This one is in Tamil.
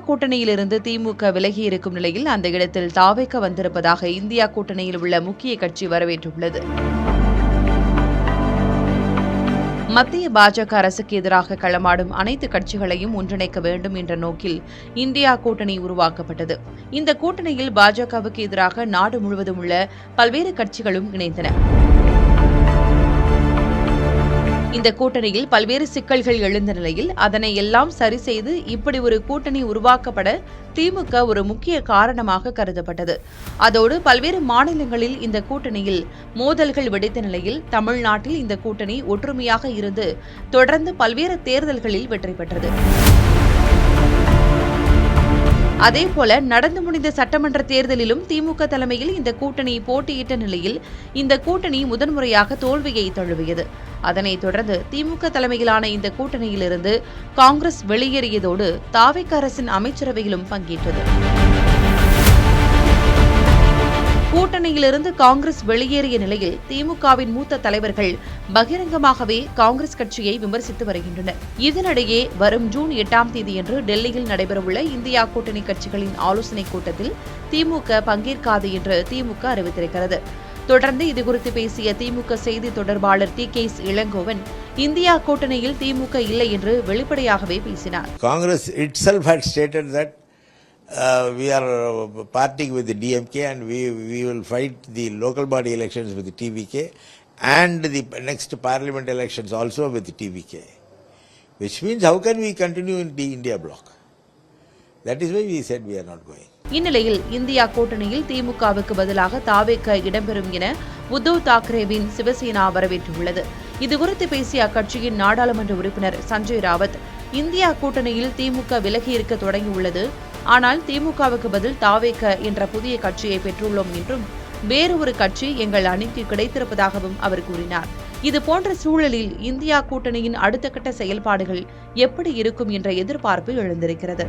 கூட்டணியிலிருந்து திமுக விலகி இருக்கும் நிலையில் அந்த இடத்தில் தாவேக வந்திருப்பதாக இந்தியா கூட்டணியில் உள்ள முக்கிய கட்சி வரவேற்றுள்ளது. மத்திய பாஜக அரசுக்கு எதிராக களமாடும் அனைத்து கட்சிகளையும் ஒன்றிணைக்க வேண்டும் என்ற நோக்கில் இந்தியா கூட்டணி உருவாக்கப்பட்டது. இந்த கூட்டணியில் பாஜகவுக்கு எதிராக நாடு முழுவதும் உள்ள பல்வேறு கட்சிகளும் இணைந்தன. இந்த கூட்டணியில் பல்வேறு சிக்கல்கள் எழுந்த நிலையில் அதனை எல்லாம் சரி செய்து இப்படி ஒரு கூட்டணி உருவாக்கப்பட திமுக ஒரு முக்கிய காரணமாக கருதப்பட்டது. அதோடு பல்வேறு மாநிலங்களில் இந்த கூட்டணியில் மோதல்கள் வெடித்த நிலையில் தமிழ்நாட்டில் இந்த கூட்டணி ஒற்றுமையாக இருந்து தொடர்ந்து பல்வேறு தேர்தல்களில் வெற்றி பெற்றது. அதேபோல நடந்து முடிந்த சட்டமன்ற தேர்தலிலும் திமுக தலைமையில் இந்த கூட்டணி போட்டியிட்ட நிலையில் இந்த கூட்டணி முதன்முறையாக தோல்வியை தழுவியது. அதனைத் தொடர்ந்து திமுக தலைமையிலான இந்த கூட்டணியிலிருந்து காங்கிரஸ் வெளியேறியதோடு தாவேக அரசின் அமைச்சரவையிலும் பங்கேற்றது. கூட்டணியிலிருந்து காங்கிரஸ் வெளியேறிய நிலையில் திமுகவின் மூத்த தலைவர்கள் பகிரங்கமாகவே காங்கிரஸ் கட்சியை விமர்சித்து வருகின்றனர். இதனிடையே வரும் ஜூன் 8ஆம் தேதியன்று டெல்லியில் நடைபெறவுள்ள இந்தியா கூட்டணி கட்சிகளின் ஆலோசனைக் கூட்டத்தில் திமுக பங்கேற்காது என்று திமுக அறிவித்திருக்கிறது. தொடர்ந்து இதுகுறித்து பேசிய திமுக செய்தி தொடர்பாளர் டி.கே.எஸ். இளங்கோவன் இந்தியா கூட்டணியில் திமுக இல்லை என்று வெளிப்படையாகவே பேசினார். Congress itself had stated that we are partying with the DMK and we will fight the local body elections with the TVK and the next parliament elections also with the TVK, which means how can we continue in the India bloc? That is why we said we are not going. இந்நிலையில் இந்தியா கூட்டணியில் திமுகவுக்கு பதிலாக தாவேக இடம்பெறும் என உத்தவ் தாக்கரேவின் சிவசேனா வரவேற்றுள்ளது. இதுகுறித்து பேசிய அக்கட்சியின் நாடாளுமன்ற உறுப்பினர் சஞ்சய் ராவத் இந்தியா கூட்டணியில் திமுக விலகியிருக்க தொடங்கியுள்ளது. ஆனால் திமுகவுக்கு பதில் தாவேக என்ற புதிய கட்சியை பெற்றுள்ளோம் என்றும் வேறு ஒரு கட்சி எங்கள் அணிக்கு கிடைத்திருப்பதாகவும் அவர் கூறினார். இதுபோன்ற சூழலில் இந்தியா கூட்டணியின் அடுத்த கட்ட செயல்பாடுகள் எப்படி இருக்கும் என்ற எதிர்பார்ப்பு எழுந்திருக்கிறது.